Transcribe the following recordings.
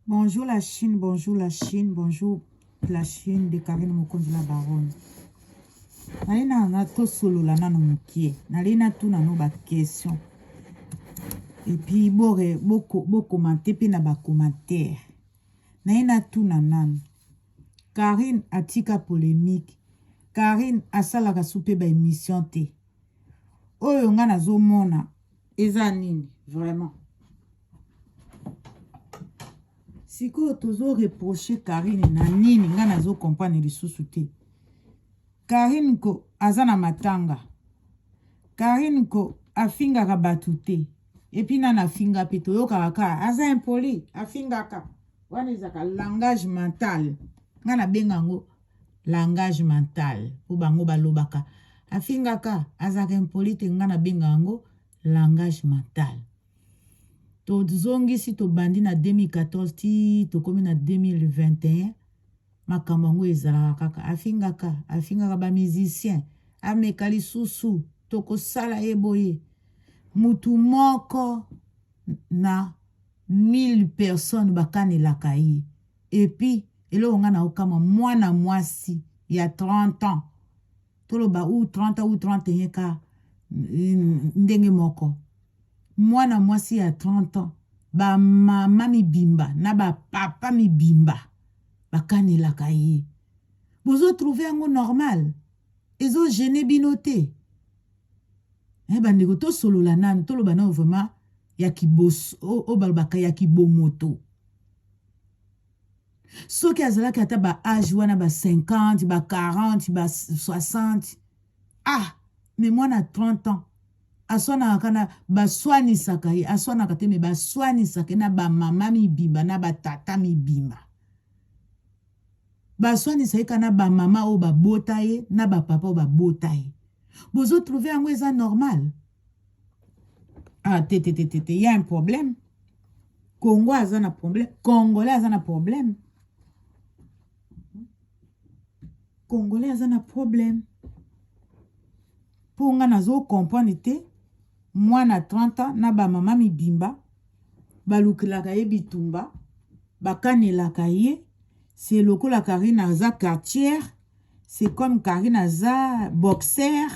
Bonjour la Chine, bonjour la Chine, bonjour la Chine de Karine Mokonzi la baronne. Nalina na to solo la nano mukie. Nalina tout nano ba question. Et puis bo commenter pe na ba commentaire. Nalina tout nanan. Karine atika polémique. Karine asalaka soupe ba émission te. Oyo nga nazo mona eza nini vraiment. Siko tozo reprocher Karine na nini nga nazo comprendre lisusu te. Karine ko azana matanga. Karine ko afingaka batu te. Epi nana afinga pe toyoka ka aza impoli afingaka. Wana ezaka langage mental. Nga na benga ngo langage mental. Po bango balobaka. Afingaka azaka impoli te nga na benga ngo langage mental. To zongi si to bandi na 2014 ti to komi na 2021 makambo ngo ezalaka kaka afingaka ba musicien amekali susu to ko sala eboye mutu moko na 1000 personnes bakanelaka ye et puis elo nga na okama mwana mwasi ya 30 ans toloba ou 30 ans ou 31 ka ndenge moko mwana mwasi ya 30 ans ba mama mibimba na ba papa mibimba bakanelaka ye bozo trouver yango normal ezo gêner binote bandeko to solola nanu toloba na vraiment ya kibos o balbaka ya kibomoto soki azalaki ata ba âge wana ba 50 ba 40 ba 60 mais mwana 30 ans aswana kana baswani sakaye aswana kateme baswani sakaye na ba mama mibimba na ba tata mibimba baswani sakaye kana ba mama o ba botaye na ba papa o ba botaye bozo trouver yango eza normal y a un problème Congo aza na problème Congolais aza na problème Congolais aza na problème pour nga nazo comprendre te mwana 30 ans na ba mama mibimba balukelaka ye bitumba bakanelaka ye c'est lokola Karine aza quartière c'est comme Karine aza boxer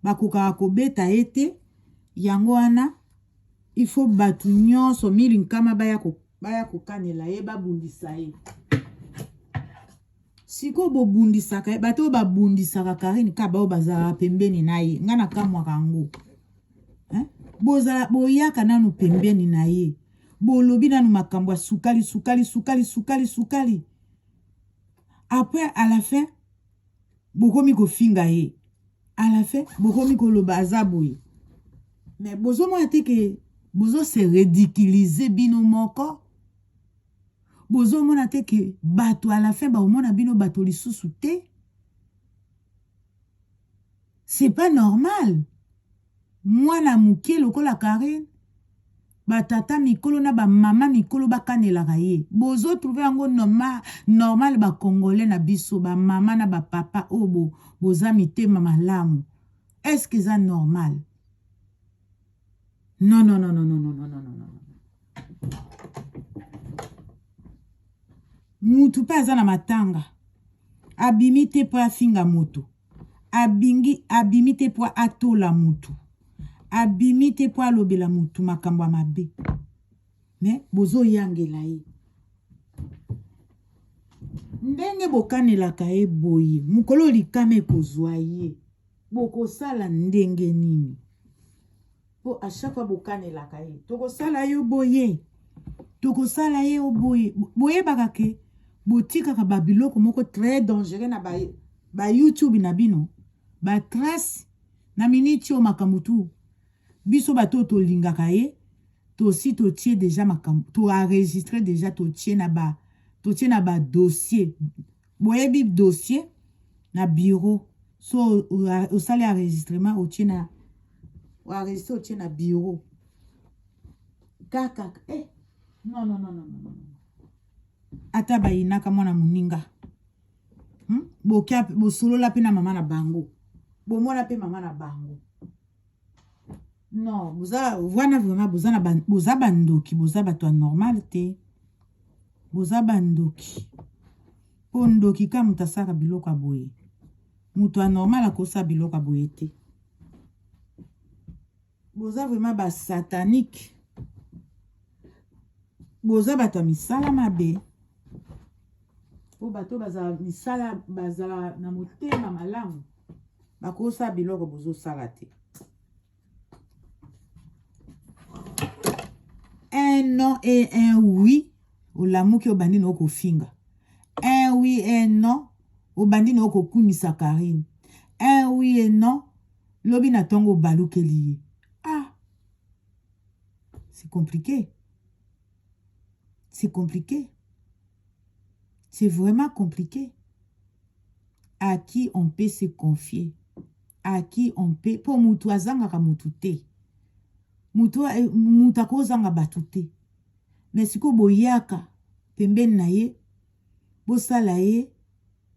bakokaka kobeta ye te yango wana il faut batu nyonso mili nkama baya kokanela ye babundisa ye siko bobundisaka ye bato babundisaka Karine ka bao bazala pembeni na ye nga na kamwaka ngo boyaka nanu pembeni na ye bolobi nanu makambo ya sukali après à la fin bokomi kofinga ye à la fin bokomi koloba aza boye mais bozo mona te ke bozo se ridiculiser bino moko bozo mona te ke bato à la fin baomona bino bato lisusu te c'est pas normal mwana mukie lokola Karine batata mikolo na ba mama mikolo bakanelaka ye bozo trouver yango normal ba congolais na biso ba mama na ba papa obo boza mitema malamu est-ce que ça normal non mutu pa aza na matanga abimi te po afinga mutu abimi te po atola mutu abimi te po alobela mutu makambo mabe mais bozo yangela ye ndenge bokanelaka ye boye mukolo likame kozwa ye bokosala ndenge nini po à chaque fois bokanelaka ye tokosala yo boye tokosala ye boye boye bakake botikaka babiloko moko très dangereux na ba YouTube na bino ba trace na miniti o makamutu biso bato tolingaka ye to si to tie déjà makambo to enregistrer déjà to tie na ba dossier boyebi dossier na bureau so au sale enregistrement o tie na o enregistrer o tie na bureau kaka non ata bayinaka mwana muninga bosolola pe na mama na bango bomona pe mama na bango non wana vraiment boza bandoki boza bato normal te boza bandoki po ndoki ka mutu asaka biloko ya boye mutu anormal akosa biloko ya boye te boza vraiment basatanique boza bato ya misala mabe po bato bazala misala bazala na motema malamu bakosa biloko bozosala te. Un non et un oui olamuki obandi na okofinga. Un oui et un non obandi na okokumisa Karine. Un oui et non lobi na tongo balukeli ye. Ah, c'est compliqué. C'est compliqué. C'est vraiment compliqué. À qui on peut se confier? À qui on peut... Pour mutu azangaka mutu te. Mutu akozanga batu te. Mais siko boyaka pembeni na ye bosala ye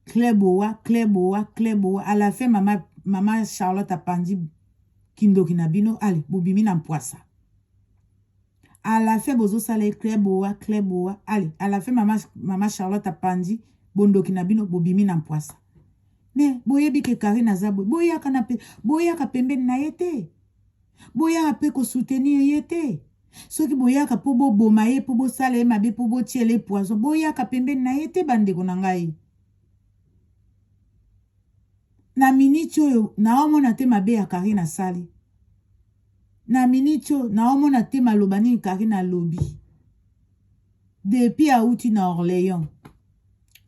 kleboa. À la fin mama Charlotte apandi kindoki na bino allez bobimi na mpoasa. À la fin bozo sala ye kleboa allez à la fin mama Charlotte apandi bondoki na bino bobimi na mpoasa. Mais boyebi ke Karine azabo boyaka pembeni na ye te. Boyaka pe ko soutenir ye te. Soki boyaka po boma ye po bosala ye mabe po botie le poison boyaka pembeni na ye te bandeko na ngai. Na miniti oyo naomona te mabe ya Karine asali. Na miniti oyo naomona te maloba nini Karine alobi. Depuis auti na Orléans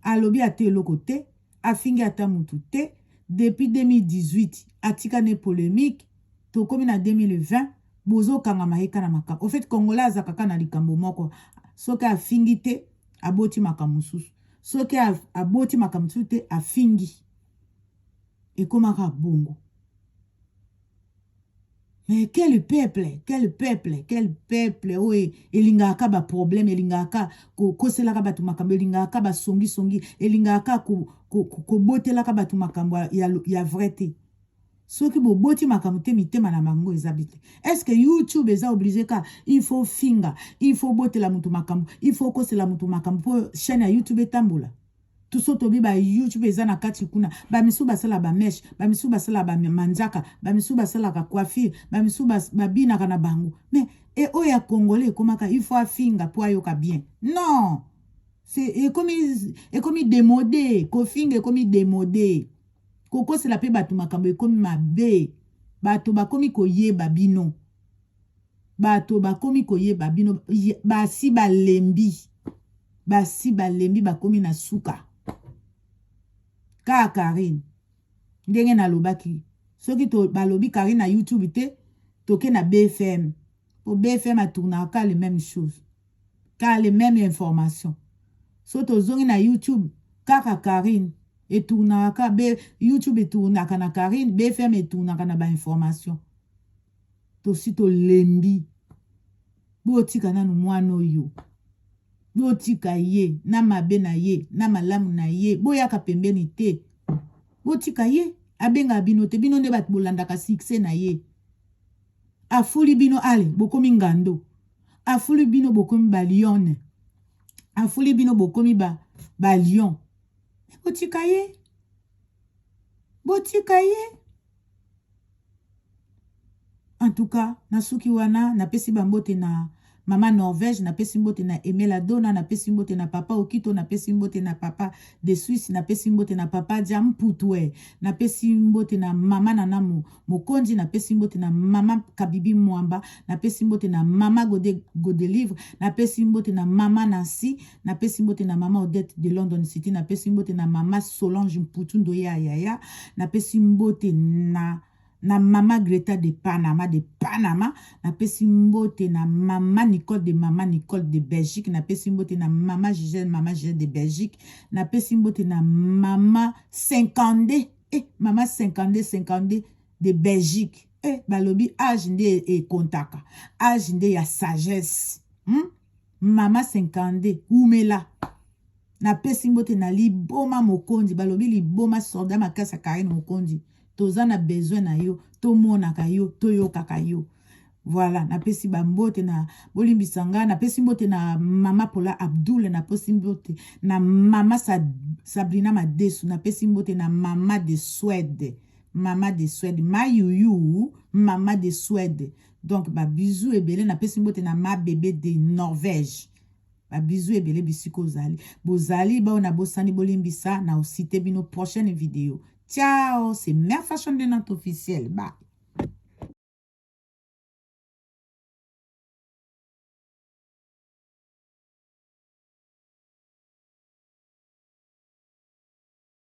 alobi ate eloko te afingi ata mutu te. Depuis 2018 atika ne polémique tokomi na 2020 bozo kanga maheka na makambo. Au fait Congolais azakaka na likambo moko soki afingi te aboti makambo susu soki aboti makambo susu te afingi ekomaka bongo. Mais quel peuple oye elingaka ba problème elingaka koselaka batu makambo elingaka ba songi elingaka ko botelaka batu makambo ya vrai te. Soki bo boti makambo te mitema na mango ezabite. Est-ce que YouTube eza obligé ka il faut finga, il faut botela mutu makambo, il faut kosela mutu makambo po chaîne ya YouTube etambola. Tout so tobi ba YouTube eza na kati kuna ba misu basala ba mesh, ba misu basala ba manjaka, ba misu basala ka coiffure, ba misu babina kana bango. Mais et oya congolais komaka il faut finga po ayoka bien. Non. C'est comme démodé, ko finga comme démodé. Koko c'est la pe batu makambo ekomi mabe. Bato bakomi koyeba bino. Bato bakomi koyeba bino. Basi balembi. Basi balembi bakomi na suka. Ka Karine. Ndenge na lobaki. Soki to balobi Karine na YouTube te. Toke na BFM. Pour BFM a tourné ka les mêmes choses. Ka les mêmes informations. So to zongi na YouTube. Kaka Karine. Et tournaka YouTube et tournaka na Karine BFM et tournaka na ba information to sito lembi botika nanu mwana oyo botika ye na mabe na ye na malamu na ye boyaka pembeni te botika ye abenga bino te bino nde bat bolandaka succès na ye afuli bino ale bokomi ngando afuli bino bokomi ba lion afuli bino bokomi ba lion. Botika ye. En tout cas, nasuki wana na pesi bambote na mama Norvège, na pesi mbote na Emela Dona, na pesi mbote na papa Okito, na pesi mbote na papa de Suisse, na pesi mbote na papa Jam Putwe, na pesi mbote na mama Nanamu Mokonji, na pesi mbote na mama Kabibi Mwamba, na pesi mbote na mama Godelivre, na pesi mbote na mama Nancy, na pesi mbote na mama Odette de London City, na pesi mbote na mama Solange Mputundo ya, na pesi mbote na mama Greta de Panama, na pesi mbote na mama Nicole de Belgique, na pesi mbote na mama Gisèle de Belgique, na pesi mbote na mama 50 mama 50 de Belgique. Balobi âge nde e kontaka, âge nde ya sagesse. Mama 50 umela. Na pesi mbote na liboma Mokonzi, balobi liboma soldat makasa Karine Mokonzi. Toza na besoin na yo, to monaka yo, to yokaka yo. Voilà, napesi bambote na bolimbisanga, napesi mbote na mama Paula Abdul, napesi mbote na mama Sabrina Madesu, napesi mbote na mama de Suède, Mayuyu, mama de Suède. Donc ba bisou ebele napesi mbote na ma bébé de Norvège. Ba bisou ebele bisiko zali. Bozali ba ona bosani bolimbisa na osite bino prochaine vidéo. Ciao, c'est Mère Fashion de notre officiel. Bye.